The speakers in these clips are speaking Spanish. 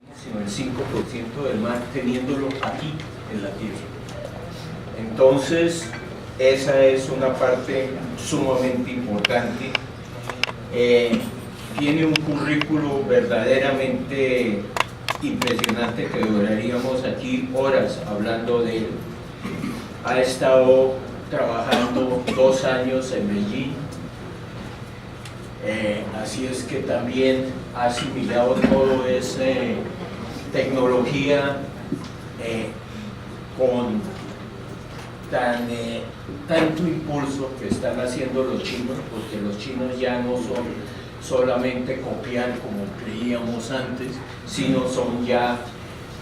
sino el 5% del mar teniéndolo aquí en la Tierra. Entonces, esa es una parte sumamente importante. Tiene un currículo verdaderamente impresionante que duraríamos aquí horas hablando de él. Ha estado trabajando 2 años en Medellín, así es que también ha asimilado todo esa tecnología con tanto impulso que están haciendo los chinos, porque los chinos ya no son solamente copiar como creíamos antes, sino son ya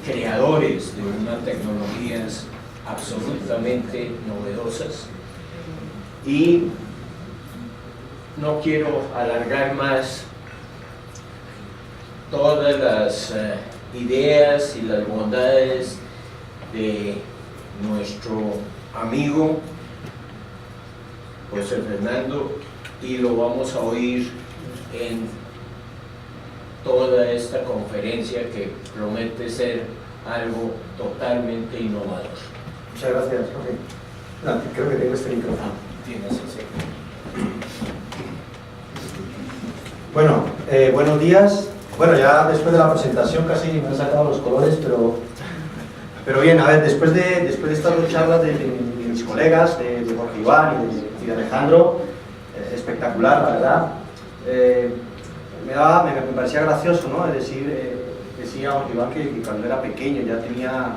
creadores de unas tecnologías absolutamente novedosas. Y no quiero alargar más todas las ideas y las bondades de nuestro amigo José Fernando, y lo vamos a oír en toda esta conferencia que promete ser algo totalmente innovador. Muchas gracias, Jorge. No, creo que tengo este micrófono. Tienes ese. Bueno, buenos días. Bueno, ya después de la presentación casi me han sacado los colores, pero bien, a ver, después de estas 2 charlas de mis colegas, de Jorge Iván y de Alejandro, espectacular, la verdad. Me parecía gracioso, ¿no? Es decir, decía Jorge Iván que cuando era pequeño ya quería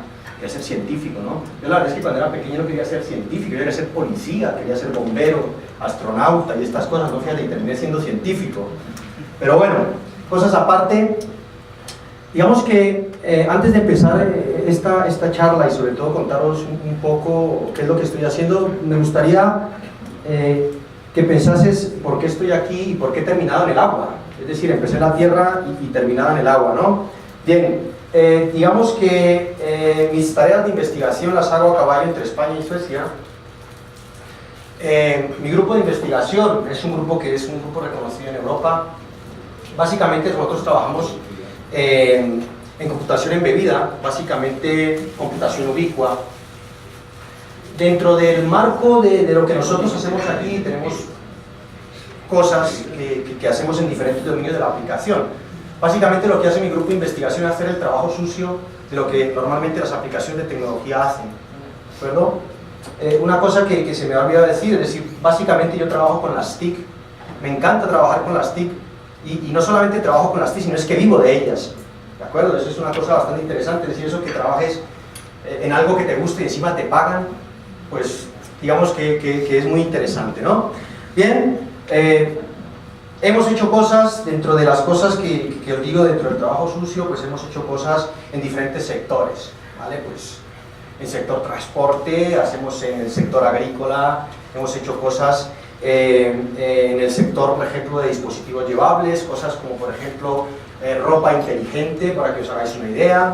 ser científico, ¿no? Yo la verdad es que cuando era pequeño no quería ser científico, yo quería ser policía, quería ser bombero, astronauta y estas cosas, ¿no? Fíjate, y terminé siendo científico. Pero bueno, cosas aparte, digamos que antes de empezar esta charla y sobre todo contaros un poco qué es lo que estoy haciendo, me gustaría que pensases por qué estoy aquí y por qué he terminado en el agua. Es decir, empecé en la tierra y terminaba en el agua, ¿no? Bien, digamos que mis tareas de investigación las hago a caballo entre España y Suecia. Mi grupo de investigación es un grupo reconocido en Europa. Básicamente nosotros trabajamos en computación embebida, básicamente computación ubicua. Dentro del marco de lo que nosotros hacemos aquí tenemos cosas que hacemos en diferentes dominios de la aplicación. Básicamente lo que hace mi grupo de investigación es hacer el trabajo sucio de lo que normalmente las aplicaciones de tecnología hacen, ¿de acuerdo? Una cosa que se me ha olvidado decir, es decir, básicamente yo trabajo con las TIC, me encanta trabajar con las TIC, y no solamente trabajo con las TIC, sino es que vivo de ellas, ¿de acuerdo? Eso es una cosa bastante interesante, es decir, eso que trabajes en algo que te guste y encima te pagan, pues digamos que es muy interesante, ¿no? Bien, hemos hecho cosas, dentro de las cosas que os digo, dentro del trabajo sucio, pues hemos hecho cosas en diferentes sectores, ¿vale? Pues en el sector transporte, hacemos en el sector agrícola, hemos hecho cosas en el sector, por ejemplo, de dispositivos llevables, cosas como, por ejemplo, ropa inteligente, para que os hagáis una idea,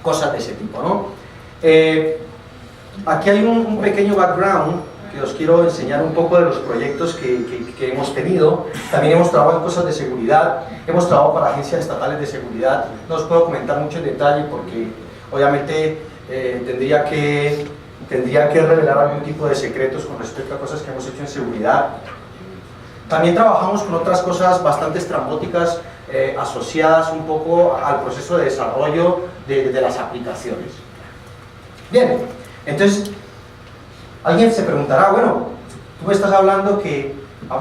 cosas de ese tipo, ¿no? Aquí hay un pequeño background que os quiero enseñar un poco de los proyectos que hemos tenido. También hemos trabajado en cosas de seguridad, hemos trabajado para agencias estatales de seguridad. No os puedo comentar mucho en detalle porque obviamente tendría que revelar algún tipo de secretos con respecto a cosas que hemos hecho en seguridad. También trabajamos con otras cosas bastante estrambóticas asociadas un poco al proceso de desarrollo de las aplicaciones. Bien, entonces alguien se preguntará, bueno, tú me estás hablando que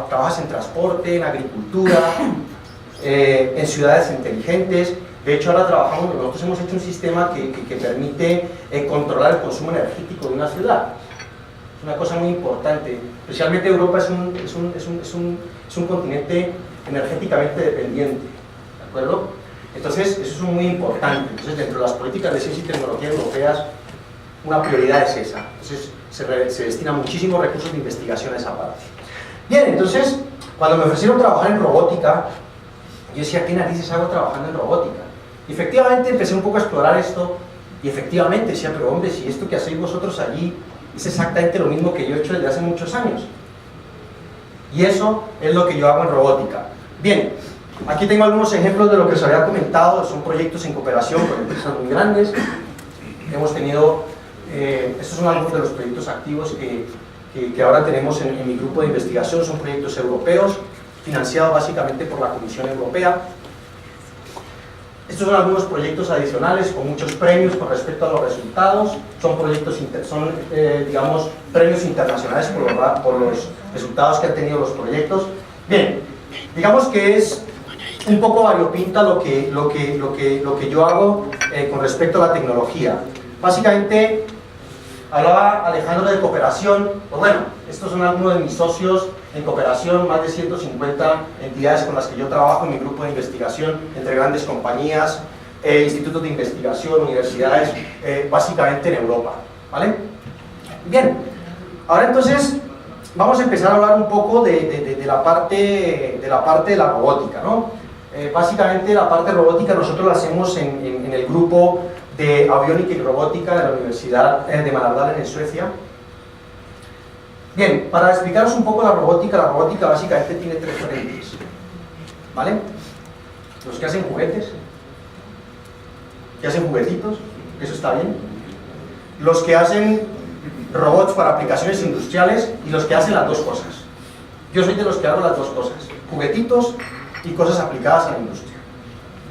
trabajas en transporte, en agricultura, en ciudades inteligentes. De hecho, ahora nosotros hemos hecho un sistema que permite controlar el consumo energético de una ciudad. Es una cosa muy importante. Especialmente Europa es un continente energéticamente dependiente, ¿de acuerdo? Entonces, eso es muy importante. Entonces, dentro de las políticas de ciencia y tecnología europeas, una prioridad es esa. Entonces, se destinan muchísimos recursos de investigación a esa parte. Bien, entonces, cuando me ofrecieron trabajar en robótica, yo decía, ¿qué narices hago trabajando en robótica? Y efectivamente empecé un poco a explorar esto, y efectivamente decía, pero hombre, si esto que hacéis vosotros allí es exactamente lo mismo que yo he hecho desde hace muchos años. Y eso es lo que yo hago en robótica. Bien, Aquí tengo algunos ejemplos de lo que os había comentado, son proyectos en cooperación con empresas muy grandes. Hemos tenido, estos son algunos de los proyectos activos que ahora tenemos en mi grupo de investigación, son proyectos europeos, financiados básicamente por la Comisión Europea. Estos son algunos proyectos adicionales con muchos premios con respecto a los resultados, son proyectos, digamos, premios internacionales por los resultados que han tenido los proyectos. Bien, digamos que es un poco variopinta lo que yo hago con respecto a la tecnología. Básicamente, hablaba Alejandro de cooperación, pues bueno, estos son algunos de mis socios en cooperación, más de 150 entidades con las que yo trabajo en mi grupo de investigación, entre grandes compañías, institutos de investigación, universidades, básicamente en Europa, ¿vale? Bien, ahora entonces vamos a empezar a hablar un poco de la parte de la robótica, ¿no? Básicamente la parte robótica nosotros la hacemos en el grupo de aviónica y robótica de la Universidad de Mälardalen en Suecia. Bien, para explicaros un poco la robótica básicamente tiene tres frentes, ¿vale? Los que hacen juguetes, que hacen juguetitos, eso está bien. Los que hacen robots para aplicaciones industriales y los que hacen las dos cosas. Yo soy de los que hago las dos cosas, juguetitos y cosas aplicadas a la industria.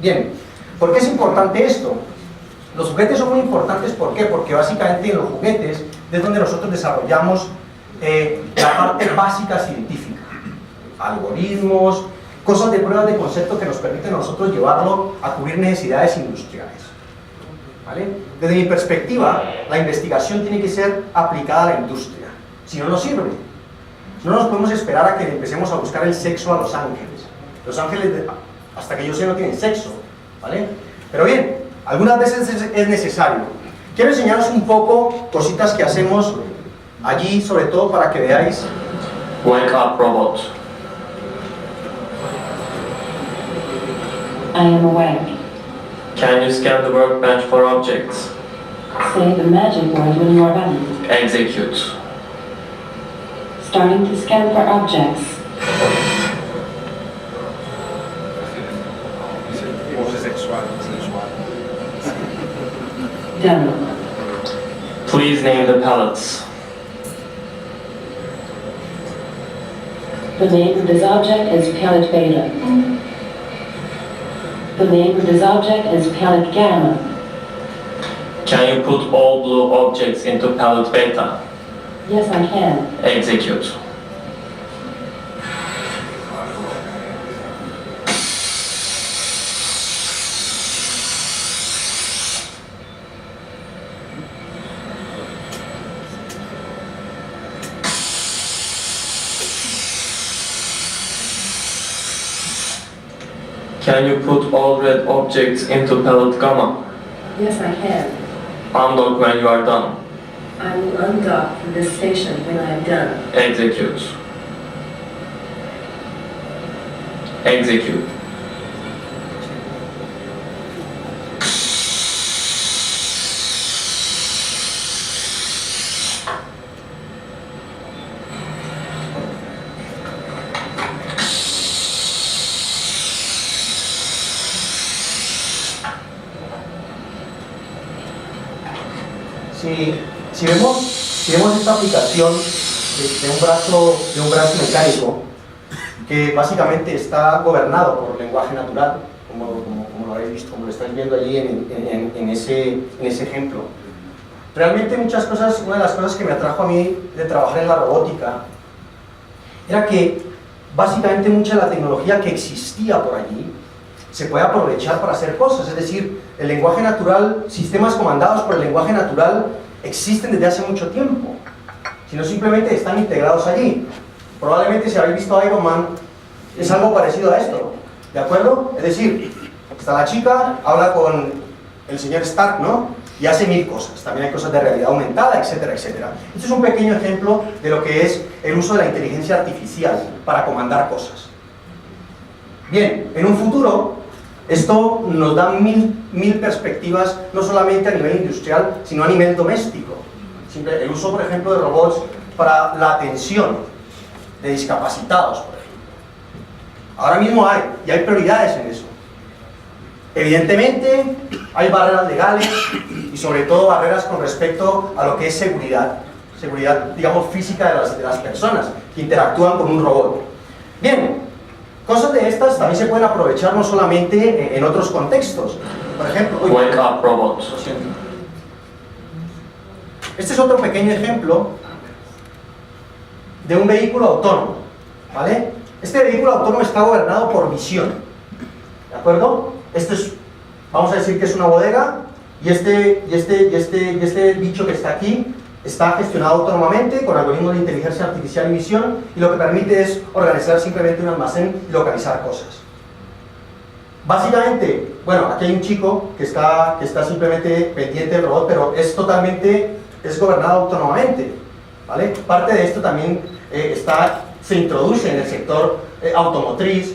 Bien, ¿por qué es importante esto? Los juguetes son muy importantes, ¿por qué? Porque básicamente en los juguetes es donde nosotros desarrollamos la parte básica científica, algoritmos, cosas de pruebas de concepto que nos permiten a nosotros llevarlo a cubrir necesidades industriales, ¿vale? Desde mi perspectiva, la investigación tiene que ser aplicada a la industria, si no, no sirve. No nos podemos esperar a que empecemos a buscar el sexo a los ángeles. Los ángeles, hasta que yo sé, no tienen sexo, ¿vale? Pero bien, algunas veces es necesario. Quiero enseñaros un poco cositas que hacemos allí, sobre todo para que veáis. Wake up, robot. I am awake. Can you scan the workbench for objects? Say the magic word when you are ready. Execute. Starting to scan for objects. Done. Please name the pallets. The name of this object is pallet beta. The name of this object is pallet gamma. Can you put all blue objects into pallet beta? Yes, I can. Execute. Can you put all red objects into pallet gamma? Yes, I can. Undock when you are done. I will undock from this station when I am done. Execute. Execute. Si vemos esta aplicación de un brazo mecánico que básicamente está gobernado por lenguaje natural, como lo habéis visto, como lo estáis viendo allí en ese ejemplo. Realmente muchas cosas, una de las cosas que me atrajo a mí de trabajar en la robótica era que básicamente mucha de la tecnología que existía por allí se puede aprovechar para hacer cosas, es decir, el lenguaje natural, sistemas comandados por el lenguaje natural existen desde hace mucho tiempo, sino simplemente están integrados allí. Probablemente si habéis visto Iron Man, es algo parecido a esto, ¿de acuerdo? Es decir, está la chica, habla con el señor Stark, ¿no? Y hace mil cosas, también hay cosas de realidad aumentada, etcétera, etcétera. Este es un pequeño ejemplo de lo que es el uso de la inteligencia artificial para comandar cosas. Bien, en un futuro, esto nos da mil perspectivas, no solamente a nivel industrial, sino a nivel doméstico. El uso, por ejemplo, de robots para la atención de discapacitados, por ejemplo. Ahora mismo hay, y hay prioridades en eso. Evidentemente, hay barreras legales y sobre todo barreras con respecto a lo que es seguridad, digamos, física de las personas que interactúan con un robot. Bien, cosas de estas también se pueden aprovechar no solamente en otros contextos. Por ejemplo, Wake up robots. este es otro pequeño ejemplo de un vehículo autónomo, ¿vale? Este vehículo autónomo está gobernado por visión, ¿de acuerdo? Esto es, vamos a decir que es una bodega y este bicho que está aquí está gestionado autónomamente con algoritmos de inteligencia artificial y visión, y lo que permite es organizar simplemente un almacén y localizar cosas. Básicamente, bueno, aquí hay un chico que está simplemente pendiente del robot, pero es gobernado autónomamente, ¿vale? Parte de esto también se introduce en el sector automotriz,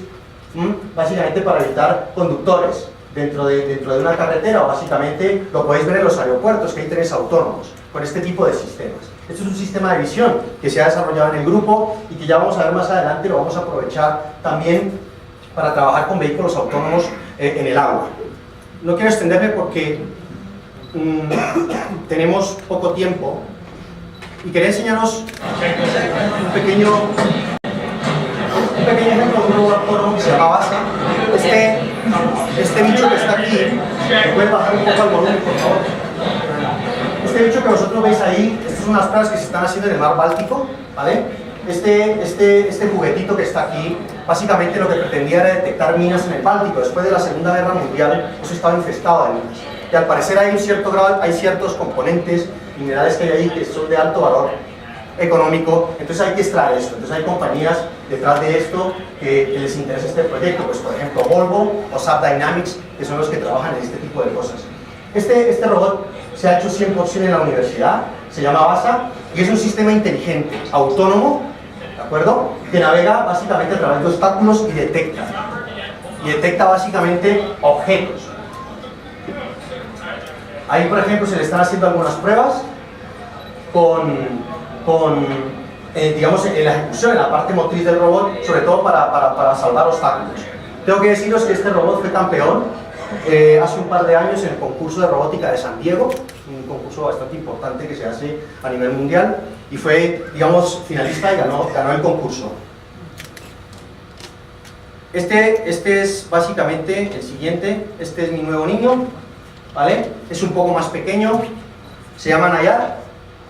básicamente para evitar conductores dentro de una carretera, o básicamente lo podéis ver en los aeropuertos, que hay trenes autónomos con este tipo de sistemas. Esto es un sistema de visión que se ha desarrollado en el grupo y que ya vamos a ver más adelante, lo vamos a aprovechar también para trabajar con vehículos autónomos en el agua. No quiero extenderme porque tenemos poco tiempo y quería enseñaros un pequeño ejemplo de un robot autónomo que se llama Basa. Este bicho que está aquí, ¿me pueden bajar un poco el volumen, por favor? Este bicho que vosotros veis ahí, estas son unas pruebas que se están haciendo en el mar Báltico, ¿vale? Este juguetito que está aquí, básicamente lo que pretendía era detectar minas en el Báltico. Después de la Segunda Guerra Mundial, eso estaba infestado de minas. Y al parecer hay un cierto grado, hay ciertos componentes, minerales que hay ahí que son de alto valor económico, entonces hay que extraer esto. Entonces hay compañías detrás de esto que les interesa este proyecto, pues por ejemplo Volvo o SAP Dynamics, que son los que trabajan en este tipo de cosas. Este robot se ha hecho 100% en la universidad, se llama Basa, y es un sistema inteligente, autónomo, ¿de acuerdo? Que navega básicamente a través de obstáculos y detecta básicamente objetos. Ahí, por ejemplo, se le están haciendo algunas pruebas digamos, en la ejecución, en la parte motriz del robot, sobre todo para salvar obstáculos. Tengo que deciros que este robot fue campeón hace un par de años en el concurso de robótica de San Diego, un concurso bastante importante que se hace a nivel mundial, y fue, digamos, finalista y ganó el concurso. Este es básicamente el siguiente. Este es mi nuevo niño, ¿vale? Es un poco más pequeño, se llama Nayar,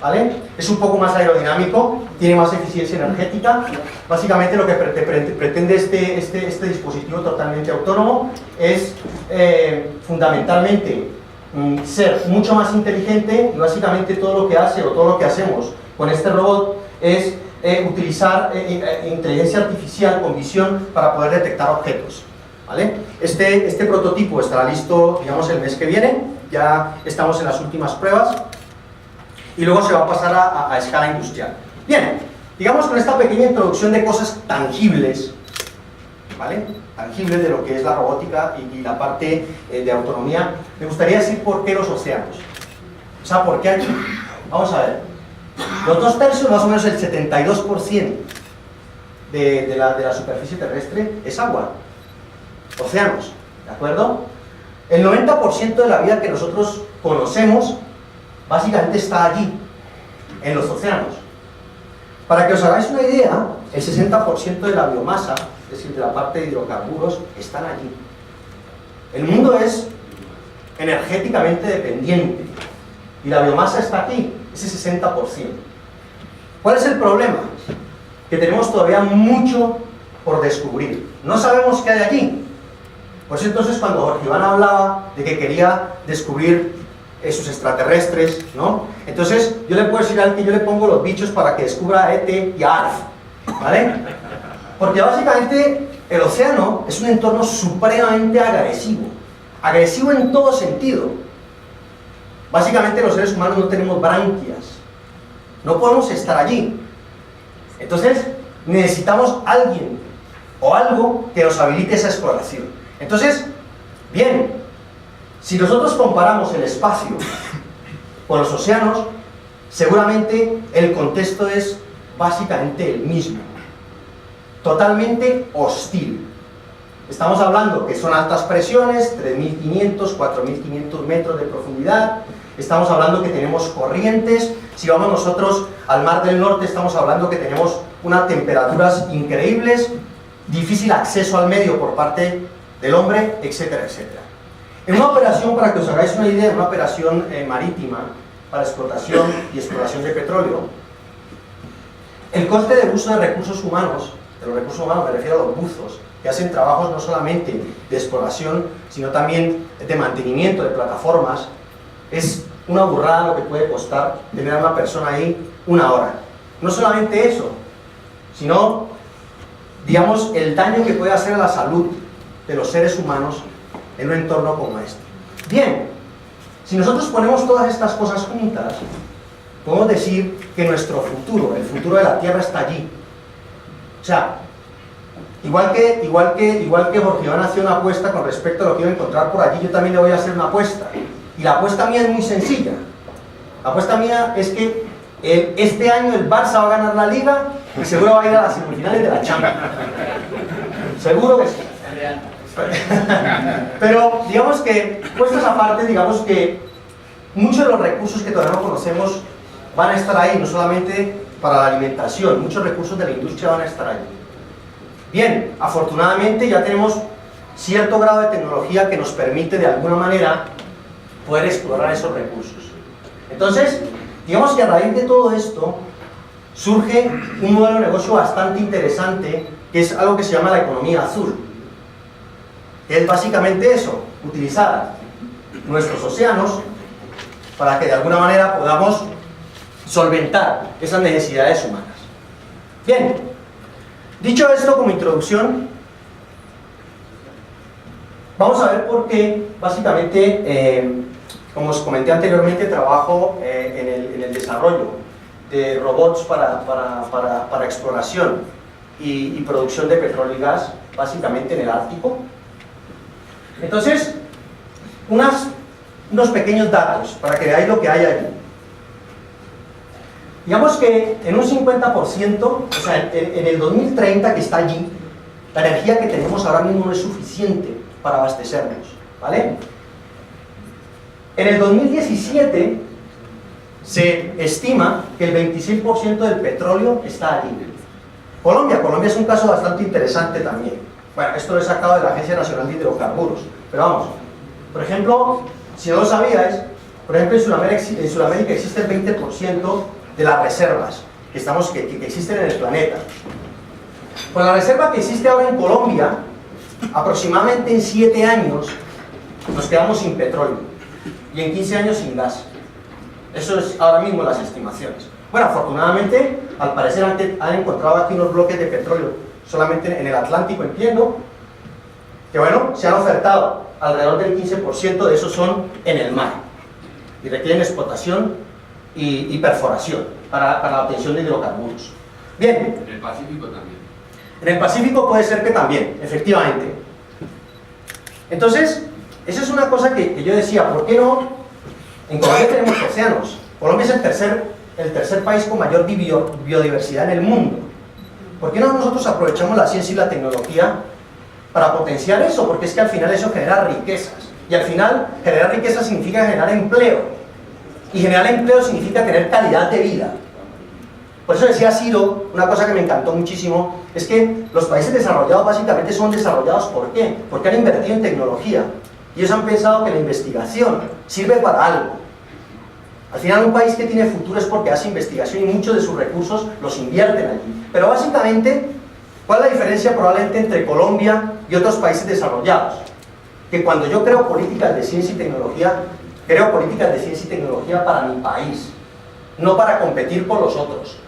¿vale? Es un poco más aerodinámico, tiene más eficiencia energética. Básicamente lo que pretende este dispositivo totalmente autónomo es fundamentalmente ser mucho más inteligente, y básicamente todo lo que hace o todo lo que hacemos con este robot es utilizar inteligencia artificial con visión para poder detectar objetos, ¿vale? Este prototipo estará listo, digamos, el mes que viene, ya estamos en las últimas pruebas, y luego se va a pasar a escala industrial. Bien, digamos, con esta pequeña introducción de cosas tangibles, ¿vale? Tangibles de lo que es la robótica y la parte de autonomía, me gustaría decir por qué los océanos. O sea, ¿por qué aquí? Vamos a ver. Los 2/3, más o menos el 72% de la superficie terrestre es agua. Océanos, ¿de acuerdo? El 90% de la vida que nosotros conocemos básicamente está allí, en los océanos. Para que os hagáis una idea, el 60% de la biomasa, es decir, de la parte de hidrocarburos, están allí. El mundo es energéticamente dependiente y la biomasa está aquí, ese 60%. ¿Cuál es el problema? Que tenemos todavía mucho por descubrir. No sabemos qué hay allí. Por eso entonces cuando Jorge Iván hablaba de que quería descubrir esos extraterrestres, ¿no? Entonces yo le puedo decir a él que yo le pongo los bichos para que descubra a ET y a ARF, ¿vale? Porque básicamente el océano es un entorno supremamente agresivo en todo sentido. Básicamente los seres humanos no tenemos branquias, no podemos estar allí. Entonces necesitamos alguien o algo que nos habilite esa exploración. Entonces, bien, si nosotros comparamos el espacio con los océanos, seguramente el contexto es básicamente el mismo, totalmente hostil. Estamos hablando que son altas presiones, 3.500, 4.500 metros de profundidad. Estamos hablando que tenemos corrientes. Si vamos nosotros al Mar del Norte, estamos hablando que tenemos unas temperaturas increíbles, difícil acceso al medio por parte del hombre, etcétera, etcétera. En una operación, para que os hagáis una idea, una operación marítima para explotación y exploración de petróleo, el coste de uso de recursos humanos, me refiero a los buzos, que hacen trabajos no solamente de exploración, sino también de mantenimiento de plataformas, es una burrada lo que puede costar tener a una persona ahí 1 hora. No solamente eso, sino, digamos, el daño que puede hacer a la salud de los seres humanos en un entorno como este. Bien, si nosotros ponemos todas estas cosas juntas, podemos decir que nuestro futuro, el futuro de la Tierra está allí. O sea, igual que Jorge Iván hacía una apuesta con respecto a lo que iba a encontrar por allí, yo también le voy a hacer una apuesta. Y la apuesta mía es muy sencilla. La apuesta mía es que este año el Barça va a ganar la Liga y seguro va a ir a las semifinales de la Champions. Seguro que sí. Pero digamos que, puestas aparte, digamos que muchos de los recursos que todavía no conocemos van a estar ahí, no solamente para la alimentación, muchos recursos de la industria van a estar ahí. Bien, afortunadamente ya tenemos cierto grado de tecnología que nos permite de alguna manera poder explorar esos recursos. Entonces, digamos que a raíz de todo esto surge un modelo de negocio bastante interesante, que es algo que se llama la economía azul. Es básicamente eso, utilizar nuestros océanos para que de alguna manera podamos solventar esas necesidades humanas. Bien, dicho esto como introducción, vamos a ver por qué, básicamente, como os comenté anteriormente, trabajo en el desarrollo de robots para exploración y producción de petróleo y gas, básicamente en el Ártico. Entonces, unos pequeños datos para que veáis lo que hay allí. Digamos que en un 50%, o sea, en el 2030 que está allí, la energía que tenemos ahora mismo no es suficiente para abastecernos, ¿vale? En el 2017 se estima que el 26% del petróleo está allí. Colombia es un caso bastante interesante también. Bueno, esto lo he sacado de la Agencia Nacional de Hidrocarburos, pero vamos, por ejemplo, si no lo sabíais, por ejemplo en Sudamérica existe el 20% de las reservas que existen en el planeta. Pues la reserva que existe ahora en Colombia, aproximadamente en 7 años nos quedamos sin petróleo y en 15 años sin gas. Eso es ahora mismo las estimaciones. Bueno, afortunadamente, al parecer han encontrado aquí unos bloques de petróleo solamente en el Atlántico, entiendo, que bueno, se han ofertado alrededor del 15% de esos son en el mar y requieren explotación y perforación para la obtención de hidrocarburos. Bien. En el Pacífico también. En el Pacífico puede ser que también, efectivamente. Entonces, esa es una cosa que yo decía, ¿por qué no? En Colombia tenemos océanos. Colombia es el tercer país con mayor biodiversidad en el mundo. ¿Por qué no nosotros aprovechamos la ciencia y la tecnología para potenciar eso? Porque es que al final eso genera riquezas. Y al final, generar riquezas significa generar empleo. Y generar empleo significa tener calidad de vida. Por eso decía Ciro, una cosa que me encantó muchísimo, es que los países desarrollados básicamente son desarrollados ¿por qué? Porque han invertido en tecnología. Y ellos han pensado que la investigación sirve para algo. Al final un país que tiene futuro es porque hace investigación y muchos de sus recursos los invierten allí. Pero básicamente, ¿cuál es la diferencia probablemente entre Colombia y otros países desarrollados? Que cuando yo creo políticas de ciencia y tecnología, creo políticas de ciencia y tecnología para mi país, no para competir por los otros.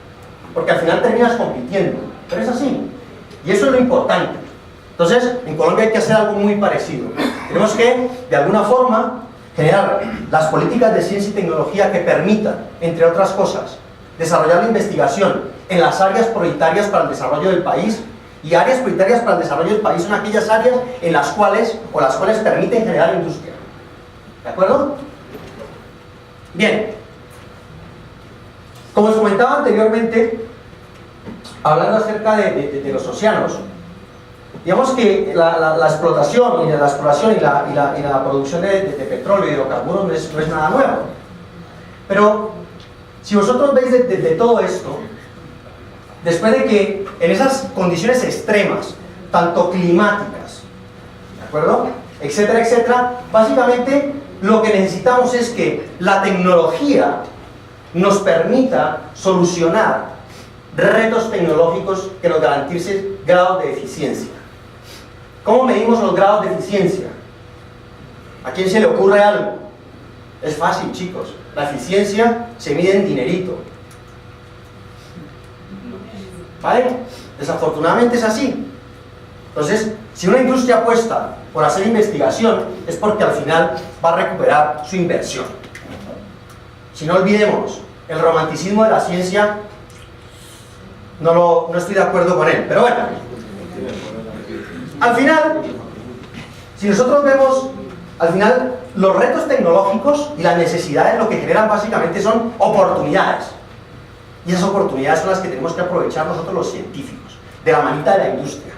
Porque al final terminas compitiendo, pero es así. Y eso es lo importante. Entonces, en Colombia hay que hacer algo muy parecido. Tenemos que, de alguna forma, generar las políticas de ciencia y tecnología que permitan, entre otras cosas, desarrollar la investigación en las áreas prioritarias para el desarrollo del país. Y áreas prioritarias para el desarrollo del país son aquellas áreas en las cuales permiten generar industria. ¿De acuerdo? Bien. Como os comentaba anteriormente, hablando acerca de los océanos, digamos que la explotación y la exploración y la producción de petróleo y hidrocarburos no es nada nuevo. Pero si vosotros veis de todo esto, después de que en esas condiciones extremas, tanto climáticas, ¿de acuerdo?, etcétera, etcétera, básicamente lo que necesitamos es que la tecnología nos permita solucionar retos tecnológicos que nos garanticen grados de eficiencia. ¿Cómo medimos los grados de eficiencia? ¿A quién se le ocurre algo? Es fácil, chicos. La eficiencia se mide en dinerito. ¿Vale? Desafortunadamente es así. Entonces, si una industria apuesta por hacer investigación, es porque al final va a recuperar su inversión. Si no olvidemos, el romanticismo de la ciencia no estoy de acuerdo con él, pero bueno. Al final, si nosotros vemos, al final, los retos tecnológicos y las necesidades lo que generan básicamente son oportunidades. Y esas oportunidades son las que tenemos que aprovechar nosotros los científicos, de la manita de la industria.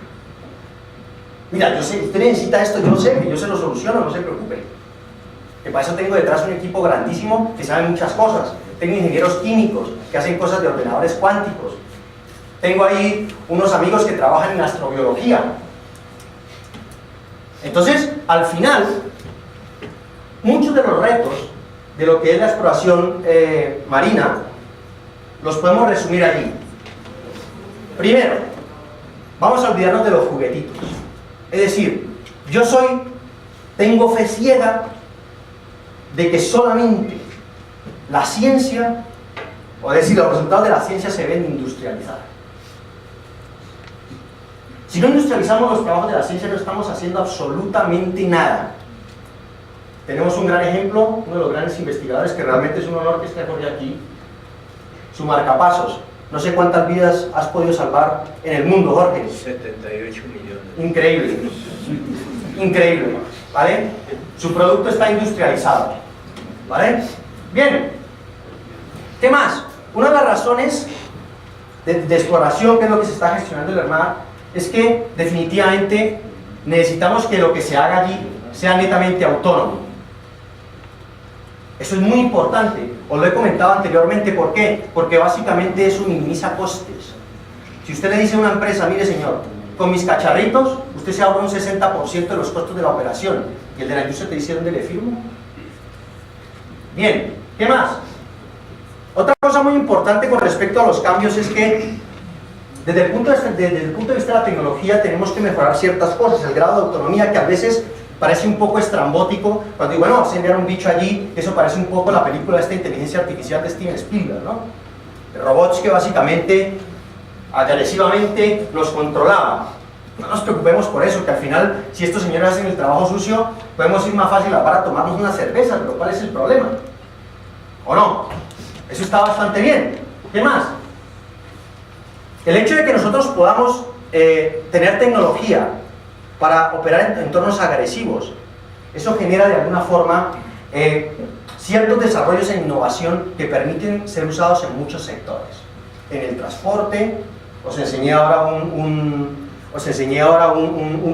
Mira, yo sé, usted necesita esto, yo sé que yo se lo soluciono, no se preocupe. Que para eso tengo detrás un equipo grandísimo que sabe muchas cosas. Tengo ingenieros químicos que hacen cosas de ordenadores cuánticos. Tengo ahí unos amigos que trabajan en astrobiología. Entonces, al final, muchos de los retos de lo que es la exploración marina los podemos resumir allí. Primero, vamos a olvidarnos de los juguetitos. Es decir, tengo fe ciega de que solamente la ciencia, o decir, los resultados de la ciencia se ven industrializados. Si no industrializamos los trabajos de la ciencia, no estamos haciendo absolutamente nada. Tenemos un gran ejemplo, uno de los grandes investigadores, que realmente es un honor que esté Jorge aquí, su marcapasos. No sé cuántas vidas has podido salvar en el mundo, Jorge. 78 millones. Increíble. Increíble, ¿vale? Su producto está industrializado, ¿vale? Bien. ¿Qué más? Una de las razones de exploración, que es lo que se está gestionando en el mar, es que definitivamente necesitamos que lo que se haga allí sea netamente autónomo. Eso es muy importante, os lo he comentado anteriormente. ¿Por qué? Porque básicamente eso minimiza costes. Si usted le dice a una empresa, mire señor, con mis cacharritos, usted se ahorra un 60% de los costos de la operación, y el de la industria te dice, ¿dónde le firmo? Bien, ¿qué más? Otra cosa muy importante con respecto a los cambios es que desde el punto de vista de la tecnología tenemos que mejorar ciertas cosas. El grado de autonomía, que a veces parece un poco estrambótico, cuando digo, bueno, vamos a enviar un bicho allí, eso parece un poco la película de esta inteligencia artificial de Steven Spielberg, ¿no? De robots que básicamente, agresivamente nos controlaban. No nos preocupemos por eso, que al final, si estos señores hacen el trabajo sucio, podemos ir más fácil a la par a tomarnos una cerveza, pero ¿cuál es el problema? ¿O no? Eso está bastante bien. ¿Qué más? El hecho de que nosotros podamos tener tecnología para operar en entornos agresivos, eso genera de alguna forma ciertos desarrollos en innovación que permiten ser usados en muchos sectores. En el transporte, os enseñé ahora un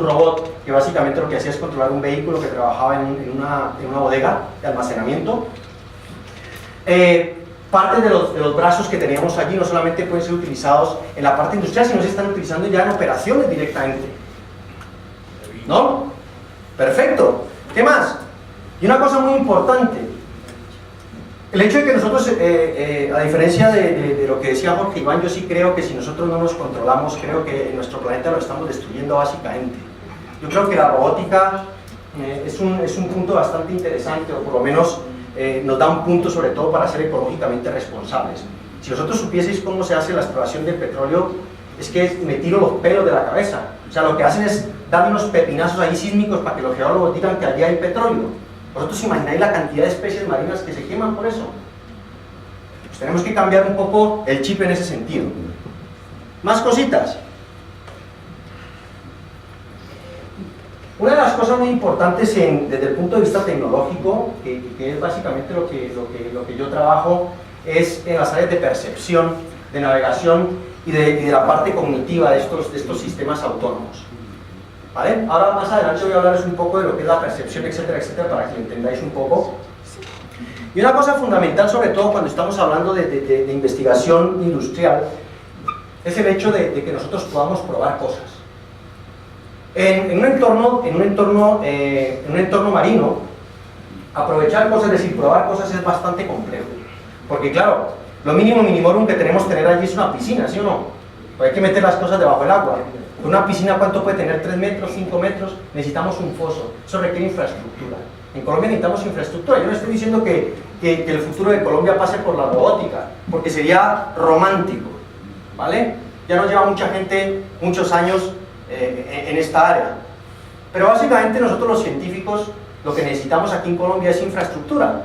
robot que básicamente lo que hacía es controlar un vehículo que trabajaba en una bodega de almacenamiento. Parte de los brazos que teníamos allí no solamente pueden ser utilizados en la parte industrial, sino se están utilizando ya en operaciones directamente. ¿No? Perfecto. ¿Qué más? Y una cosa muy importante, el hecho de que nosotros, a diferencia de lo que decía Jorge Iván, yo sí creo que si nosotros no nos controlamos, creo que en nuestro planeta lo estamos destruyendo básicamente. Yo creo que la robótica es un punto bastante interesante, o por lo menos nos da un punto sobre todo para ser ecológicamente responsables. Si vosotros supieseis cómo se hace la exploración del petróleo, es que me tiro los pelos de la cabeza. O sea, lo que hacen es darle unos pepinazos ahí sísmicos para que los geólogos digan que allí hay petróleo. ¿Vosotros imagináis la cantidad de especies marinas que se queman por eso? Pues tenemos que cambiar un poco el chip en ese sentido. Más cositas. Una de las cosas muy importantes desde el punto de vista tecnológico, que es básicamente lo que yo trabajo, es en las áreas de percepción, de navegación y de la parte cognitiva de estos sistemas autónomos. ¿vale? Ahora más adelante voy a hablaros un poco de lo que es la percepción, etcétera, etcétera, para que lo entendáis un poco. Y una cosa fundamental, sobre todo cuando estamos hablando de investigación industrial, es el hecho de que nosotros podamos probar cosas. En un entorno marino, aprovechar cosas, es decir, probar cosas es bastante complejo. Porque claro, lo mínimo minimorum que tenemos que tener allí es una piscina, ¿sí o no? Pues hay que meter las cosas debajo del agua. Una piscina, ¿cuánto puede tener? 3 metros, 5 metros, necesitamos un foso. Eso requiere infraestructura. En Colombia necesitamos infraestructura. Yo no estoy diciendo que el futuro de Colombia pase por la robótica, porque sería romántico, ¿vale? Ya nos lleva mucha gente, muchos años en esta área. Pero básicamente nosotros los científicos lo que necesitamos aquí en Colombia es infraestructura.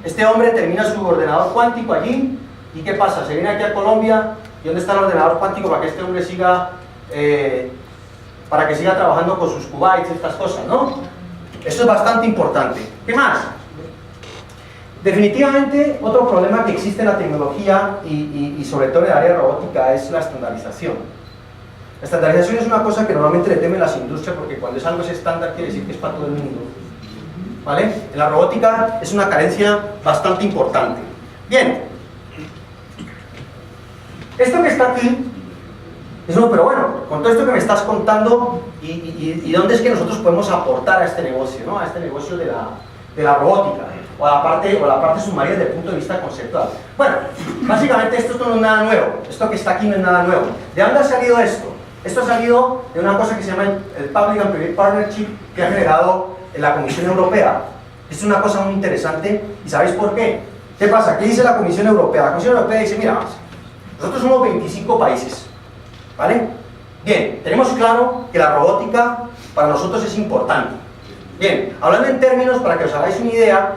Este hombre termina su ordenador cuántico allí, ¿y qué pasa? Se viene aquí a Colombia, ¿y dónde está el ordenador cuántico para que este hombre siga, para que siga trabajando con sus qubits, estas cosas, ¿no? Eso es bastante importante. ¿Qué más? Definitivamente, otro problema que existe en la tecnología y sobre todo en el área robótica es la estandarización. La estandarización es una cosa que normalmente le temen las industrias porque cuando es algo es estándar quiere decir que es para todo el mundo, ¿vale? En la robótica es una carencia bastante importante. Bien, esto que está aquí es no, pero bueno, con todo esto que me estás contando y dónde es que nosotros podemos aportar a este negocio, ¿no? A este negocio de la robótica o la parte sumaria desde el punto de vista conceptual. Bueno, básicamente esto no es nada nuevo, esto que está aquí no es nada nuevo. ¿De dónde ha salido esto? Esto ha salido de una cosa que se llama el Public and Private Partnership que ha generado la Comisión Europea. Esto es una cosa muy interesante y ¿sabéis por qué? ¿Qué pasa? ¿Qué dice la Comisión Europea? La Comisión Europea dice, mira, nosotros somos 25 países, ¿vale? Bien, tenemos claro que la robótica para nosotros es importante. Bien, hablando en términos, para que os hagáis una idea,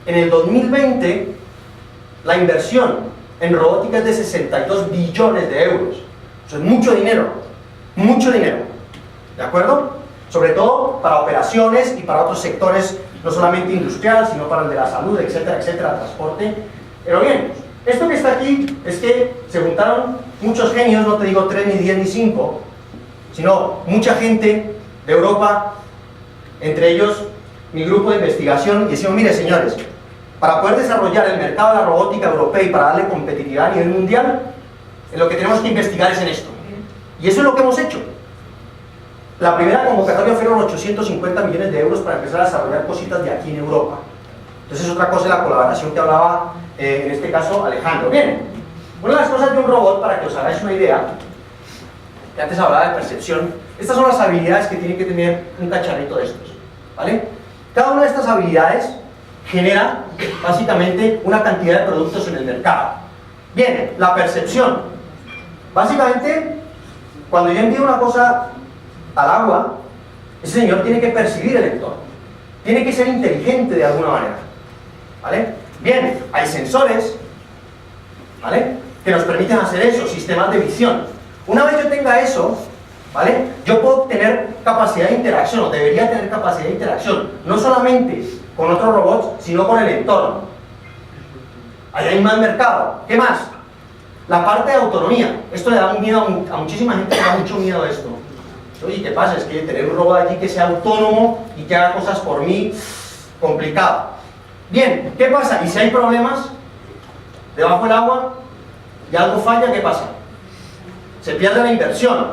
en el 2020 la inversión en robótica es de 62 billones de euros. Eso es mucho dinero, ¿de acuerdo? Sobre todo para operaciones y para otros sectores, no solamente industrial, sino para el de la salud, etcétera, etcétera, transporte. Pero bien, esto que está aquí es que se juntaron muchos genios, no te digo 3, ni 10, ni 5, sino mucha gente de Europa, entre ellos mi grupo de investigación, y decimos, mire señores, para poder desarrollar el mercado de la robótica europea y para darle competitividad a nivel mundial, lo que tenemos que investigar es en esto. Y eso es lo que hemos hecho. La primera convocatoria fueron 850 millones de euros para empezar a desarrollar cositas de aquí en Europa. Entonces otra cosa es la colaboración que hablaba, en este caso, Alejandro. Bien, una de las cosas de un robot, para que os hagáis una idea, que antes hablaba de percepción, estas son las habilidades que tiene que tener un cacharrito de estos, ¿vale? Cada una de estas habilidades genera, básicamente, una cantidad de productos en el mercado. Bien, la percepción. Básicamente, cuando yo envío una cosa al agua, ese señor tiene que percibir el entorno, tiene que ser inteligente de alguna manera, ¿vale? Bien, hay sensores, ¿vale?, que nos permiten hacer eso, sistemas de visión. Una vez yo tenga eso, ¿vale?, yo puedo tener capacidad de interacción, o debería tener capacidad de interacción, no solamente con otros robots, sino con el entorno. Ahí hay más mercado. ¿Qué más? La parte de autonomía. Esto le da un miedo a muchísima gente, le da mucho miedo a esto. Oye, ¿qué pasa? Es que tener un robot allí que sea autónomo y que haga cosas por mí, complicado. Bien, ¿qué pasa? Y si hay problemas debajo del agua y algo falla, ¿qué pasa? Se pierde la inversión.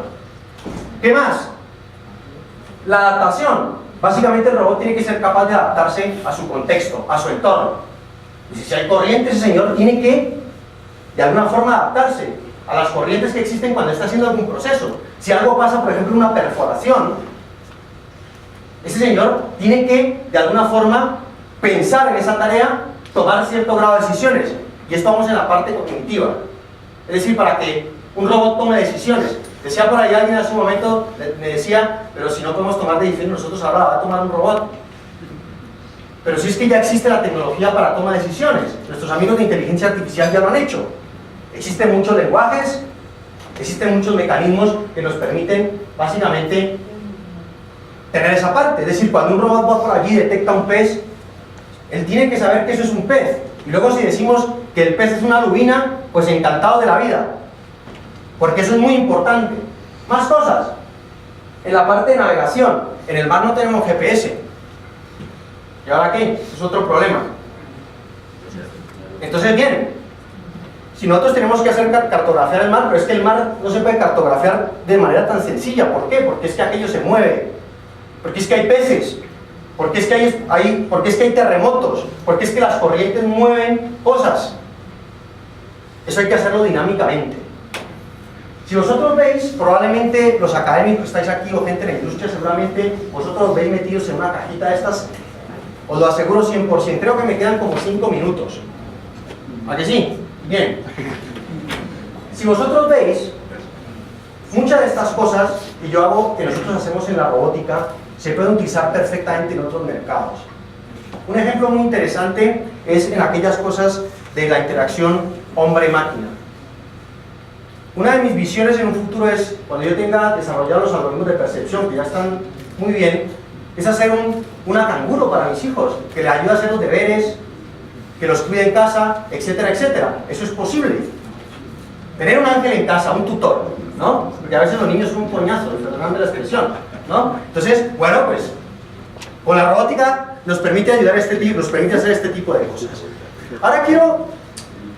¿Qué más? La adaptación. Básicamente el robot tiene que ser capaz de adaptarse a su contexto, a su entorno. Y si hay corrientes, ese señor tiene que, de alguna forma, adaptarse a las corrientes que existen cuando está haciendo algún proceso. Si algo pasa, por ejemplo, una perforación, ese señor tiene que, de alguna forma, pensar en esa tarea, tomar cierto grado de decisiones. Y esto vamos en la parte cognitiva. Es decir, para que un robot tome decisiones. Decía por ahí alguien hace un momento, me decía, pero si no podemos tomar decisiones nosotros, ahora la va a tomar un robot. Pero si es que ya existe la tecnología para toma de decisiones. Nuestros amigos de inteligencia artificial ya lo han hecho. Existen muchos lenguajes, existen muchos mecanismos que nos permiten, básicamente, tener esa parte. Es decir, cuando un robot va por allí y detecta un pez, él tiene que saber que eso es un pez. Y luego si decimos que el pez es una lubina, pues encantado de la vida. Porque eso es muy importante. Más cosas. En la parte de navegación, en el mar no tenemos GPS. ¿Y ahora qué? Es otro problema. Entonces, bien, si nosotros tenemos que hacer cartografiar el mar, pero es que el mar no se puede cartografiar de manera tan sencilla. ¿Por qué? Porque es que aquello se mueve, porque es que hay peces, porque es que hay terremotos, porque es que las corrientes mueven cosas. Eso hay que hacerlo dinámicamente. Si vosotros veis, probablemente los académicos que estáis aquí o gente de la industria, seguramente vosotros veis metidos en una cajita de estas, os lo aseguro 100%, creo que me quedan como 5 minutos. ¿A que sí? Bien. Si vosotros veis, muchas de estas cosas que yo hago, que nosotros hacemos en la robótica, se pueden utilizar perfectamente en otros mercados. Un ejemplo muy interesante es en aquellas cosas de la interacción hombre-máquina. Una de mis visiones en un futuro es, cuando yo tenga desarrollados los algoritmos de percepción, que ya están muy bien, es hacer una canguro para mis hijos, que les ayude a hacer los deberes, que los cuide en casa, etcétera, etcétera. Eso es posible. Tener un ángel en casa, un tutor, ¿no? Porque a veces los niños son un coñazo, perdonadme la expresión, ¿no? Entonces, bueno, pues, con la robótica nos permite ayudar a nos permite hacer este tipo de cosas. Ahora quiero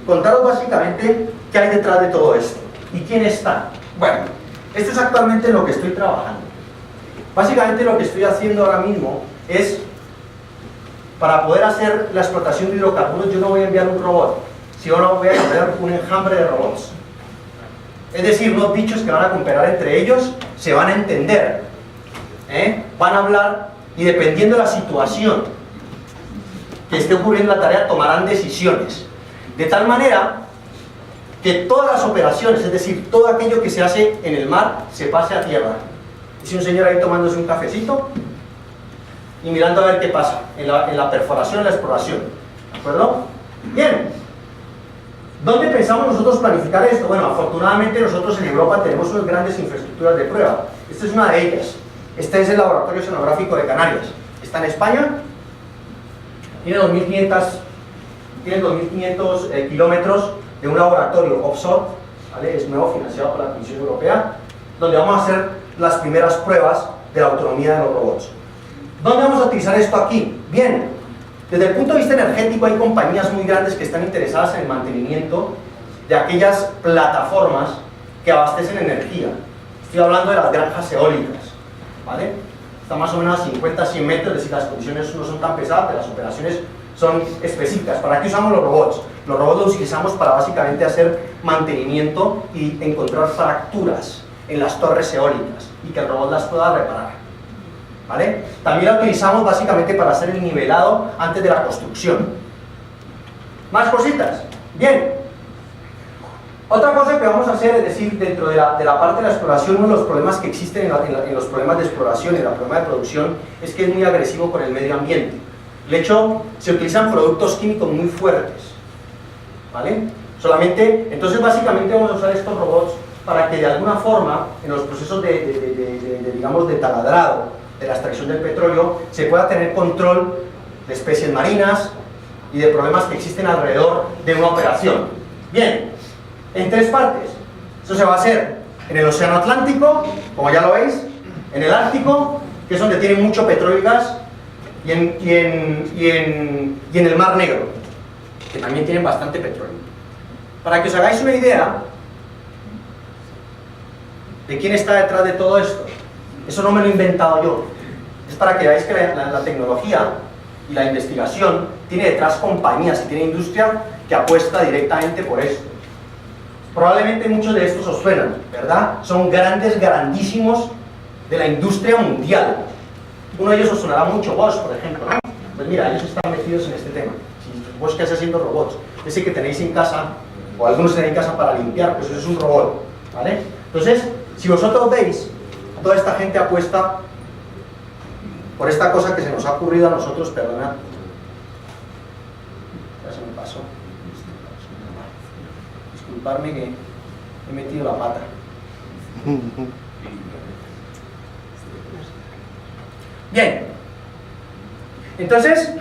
contaros básicamente qué hay detrás de todo esto y quién está. Bueno, esto es actualmente en lo que estoy trabajando. Básicamente lo que estoy haciendo ahora mismo es, para poder hacer la explotación de hidrocarburos, yo no voy a enviar un robot, sino no voy a enviar un enjambre de robots. Es decir, los bichos que van a cooperar entre ellos se van a entender, van a hablar y dependiendo de la situación que esté ocurriendo en la tarea tomarán decisiones. De tal manera que todas las operaciones, es decir, todo aquello que se hace en el mar, se pase a tierra. Y si un señor ahí tomándose un cafecito y mirando a ver qué pasa en la perforación, en la exploración. ¿De acuerdo? Bien. ¿Dónde pensamos nosotros planificar esto? Bueno, afortunadamente nosotros en Europa tenemos unas grandes infraestructuras de prueba. Esta es una de ellas. Este es el Laboratorio Oceanográfico de Canarias. Está en España. Tiene 2.500 kilómetros de un laboratorio offshore, ¿vale? Es nuevo, financiado por la Comisión Europea, donde vamos a hacer las primeras pruebas de la autonomía de los robots. ¿Dónde vamos a utilizar esto aquí? Bien, desde el punto de vista energético hay compañías muy grandes que están interesadas en el mantenimiento de aquellas plataformas que abastecen energía. Estoy hablando de las granjas eólicas, ¿vale? Está más o menos a 50-100 metros, es decir, las condiciones no son tan pesadas, pero las operaciones son específicas. ¿Para qué usamos los robots? Los robots los utilizamos para básicamente hacer mantenimiento y encontrar fracturas en las torres eólicas y que el robot las pueda reparar, ¿vale? También la utilizamos básicamente para hacer el nivelado antes de la construcción. ¿Más cositas? Bien. Otra cosa que vamos a hacer, es decir, dentro de la parte de la exploración, uno de los problemas que existen en los problemas de exploración y en la problema de producción es que es muy agresivo con el medio ambiente. De hecho, se utilizan productos químicos muy fuertes, ¿vale? Solamente, entonces básicamente vamos a usar estos robots para que de alguna forma, en los procesos digamos, de taladrado, de la extracción del petróleo, se pueda tener control de especies marinas y de problemas que existen alrededor de una operación. Bien, en 3 partes. Eso se va a hacer en el Océano Atlántico, como ya lo veis, en el Ártico, que es donde tiene mucho petróleo y gas, y en el Mar Negro, que también tienen bastante petróleo. Para que os hagáis una idea de quién está detrás de todo esto, eso no me lo he inventado yo, es para que veáis que la tecnología y la investigación tiene detrás compañías y tiene industria que apuesta directamente por esto. Probablemente muchos de estos os suenan, ¿verdad? Son grandísimos de la industria mundial. Uno de ellos os sonará mucho, Bosch, por ejemplo, ¿no? Pues mira, ellos están metidos en este tema. Si Bosch, ¿qué hace haciendo robots? Ese que tenéis en casa, o algunos tenéis en casa para limpiar, pues eso es un robot, ¿vale? Entonces, si vosotros veis, toda esta gente apuesta por esta cosa que se nos ha ocurrido a nosotros, perdonad. Ya se me pasó. Disculparme que he metido la pata. Bien, entonces,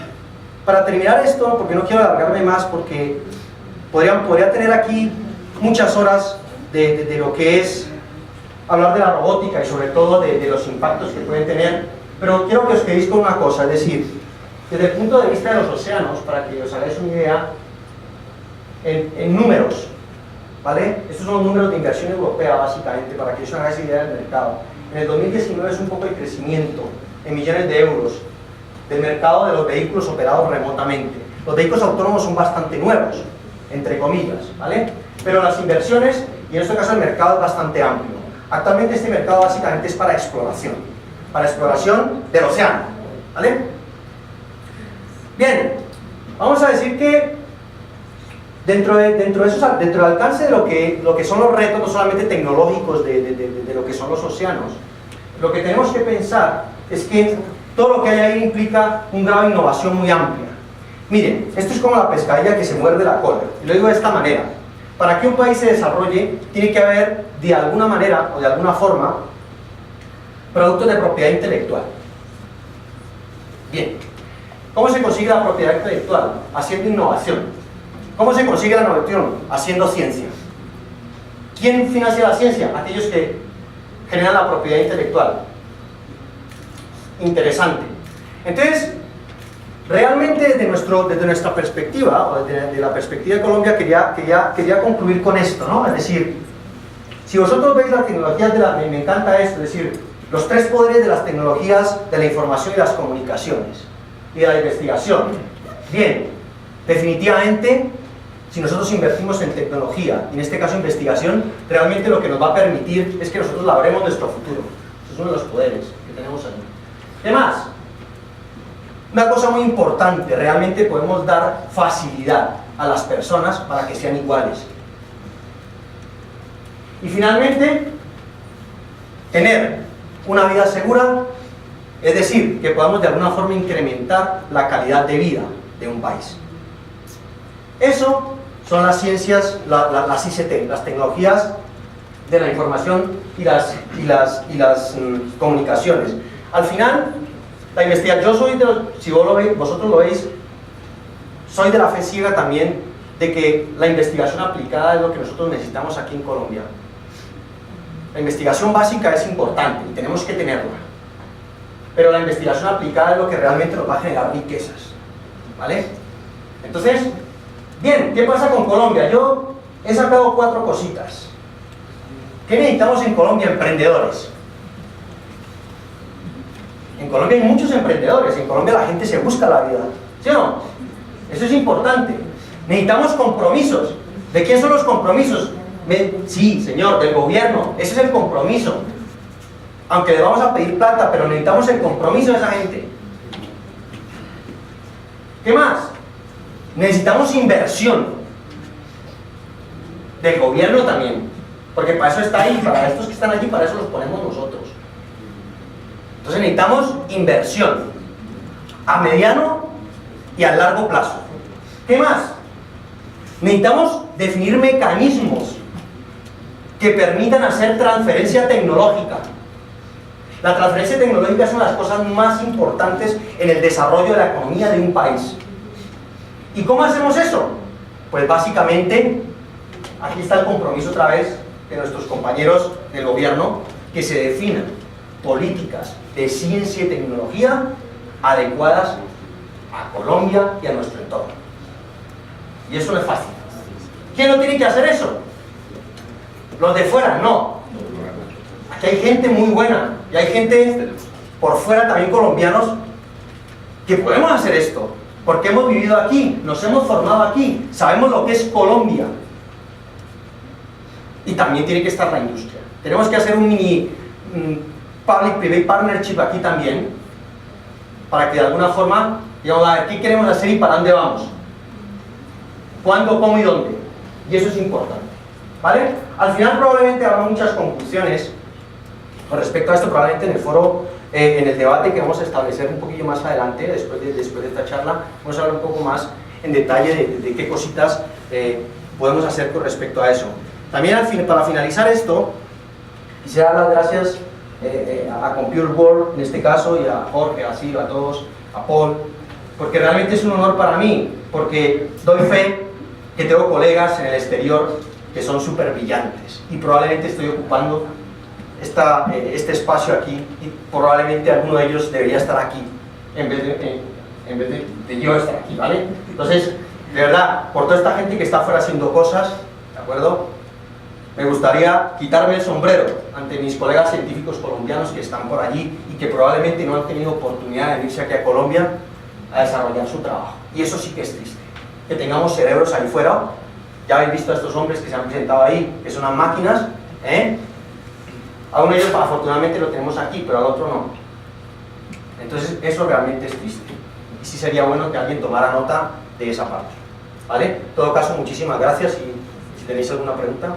para terminar esto, porque no quiero alargarme más, porque podría tener aquí muchas horas de lo que es hablar de la robótica y sobre todo de los impactos que pueden tener, pero quiero que os quedéis con una cosa, es decir, desde el punto de vista de los océanos, para que os hagáis una idea, en números, ¿vale? Estos son los números de inversión europea, básicamente, para que os hagáis idea del mercado. En el 2019 es un poco de crecimiento en millones de euros del mercado de los vehículos operados remotamente. Los vehículos autónomos son bastante nuevos, entre comillas, ¿vale? Pero las inversiones, y en este caso el mercado es bastante amplio. Actualmente este mercado básicamente es para exploración del océano, ¿vale? Bien, vamos a decir que dentro del alcance de lo que son los retos, no solamente tecnológicos de lo que son los océanos, lo que tenemos que pensar es que todo lo que hay ahí implica un grado de innovación muy amplia. Miren, esto es como la pescadilla que se muerde la cola, y lo digo de esta manera. Para que un país se desarrolle, tiene que haber, de alguna manera o de alguna forma, productos de propiedad intelectual. Bien, ¿cómo se consigue la propiedad intelectual? Haciendo innovación. ¿Cómo se consigue la innovación? Haciendo ciencia. ¿Quién financia la ciencia? Aquellos que generan la propiedad intelectual. Interesante. Entonces, realmente desde nuestra perspectiva, o desde la perspectiva de Colombia, quería concluir con esto, ¿no? Es decir, si vosotros veis las tecnologías me encanta esto, es decir, los tres poderes de las tecnologías de la información y las comunicaciones, y de la investigación. Bien, definitivamente, si nosotros invertimos en tecnología, y en este caso investigación, realmente lo que nos va a permitir es que nosotros labremos nuestro futuro. Ese es uno de los poderes que tenemos ahí. Además, una cosa muy importante, realmente podemos dar facilidad a las personas para que sean iguales. Y finalmente, tener una vida segura, es decir, que podamos de alguna forma incrementar la calidad de vida de un país. Eso son las ciencias, las ICT, las tecnologías de la información y las comunicaciones. Al final, la investigación, yo soy de los, si vosotros lo veis, soy de la fe ciega también de que la investigación aplicada es lo que nosotros necesitamos aquí en Colombia. La investigación básica es importante y tenemos que tenerla, pero la investigación aplicada es lo que realmente nos va a generar riquezas, ¿vale? Entonces, bien, ¿qué pasa con Colombia? Yo he sacado 4 cositas. ¿Qué necesitamos en Colombia? Emprendedores. En Colombia hay muchos emprendedores, en Colombia la gente se busca la vida, ¿sí o no? Eso es importante. Necesitamos compromisos. ¿De quién son los compromisos? Sí, señor, del gobierno. Ese es el compromiso. Aunque le vamos a pedir plata, pero necesitamos el compromiso de esa gente. ¿Qué más? Necesitamos inversión del gobierno también, porque para eso está ahí, para estos que están allí, para eso los ponemos nosotros. Entonces necesitamos inversión a mediano y a largo plazo. ¿Qué más? Necesitamos definir mecanismos que permitan hacer transferencia tecnológica. La transferencia tecnológica es una de las cosas más importantes en el desarrollo de la economía de un país. ¿Y cómo hacemos eso? Pues básicamente, aquí está el compromiso otra vez de nuestros compañeros del gobierno, que se definan políticas de ciencia y tecnología adecuadas a Colombia y a nuestro entorno. Y eso no es fácil. ¿Quién lo tiene que hacer eso? Los de fuera, no. Aquí hay gente muy buena y hay gente por fuera también colombianos que podemos hacer esto, porque hemos vivido aquí, nos hemos formado aquí, sabemos lo que es Colombia. Y también tiene que estar la industria. Tenemos que hacer un mini public-private partnership aquí también, para que de alguna forma, digamos, a ver, ¿qué queremos hacer y para dónde vamos? ¿Cuándo, cómo y dónde? Y eso es importante, ¿vale? Al final probablemente habrá muchas conclusiones con respecto a esto, probablemente en el foro, en el debate que vamos a establecer un poquillo más adelante, después de esta charla, vamos a hablar un poco más en detalle de qué cositas podemos hacer con respecto a eso. También para finalizar esto, quisiera dar las gracias a Computer World en este caso, y a Jorge, a Silva, a todos, a Paul, porque realmente es un honor para mí, porque doy fe que tengo colegas en el exterior que son súper brillantes y probablemente estoy ocupando este espacio aquí y probablemente alguno de ellos debería estar aquí en vez de yo estar aquí, ¿vale? Entonces, de verdad, por toda esta gente que está afuera haciendo cosas, ¿de acuerdo? Me gustaría quitarme el sombrero ante mis colegas científicos colombianos que están por allí y que probablemente no han tenido oportunidad de venirse aquí a Colombia a desarrollar su trabajo. Y eso sí que es triste. Que tengamos cerebros ahí fuera. Ya habéis visto a estos hombres que se han presentado ahí, que son unas máquinas, ¿eh? A uno de ellos afortunadamente lo tenemos aquí, pero al otro no. Entonces eso realmente es triste. Y sí sería bueno que alguien tomara nota de esa parte. ¿Vale? En todo caso, muchísimas gracias y si tenéis alguna pregunta.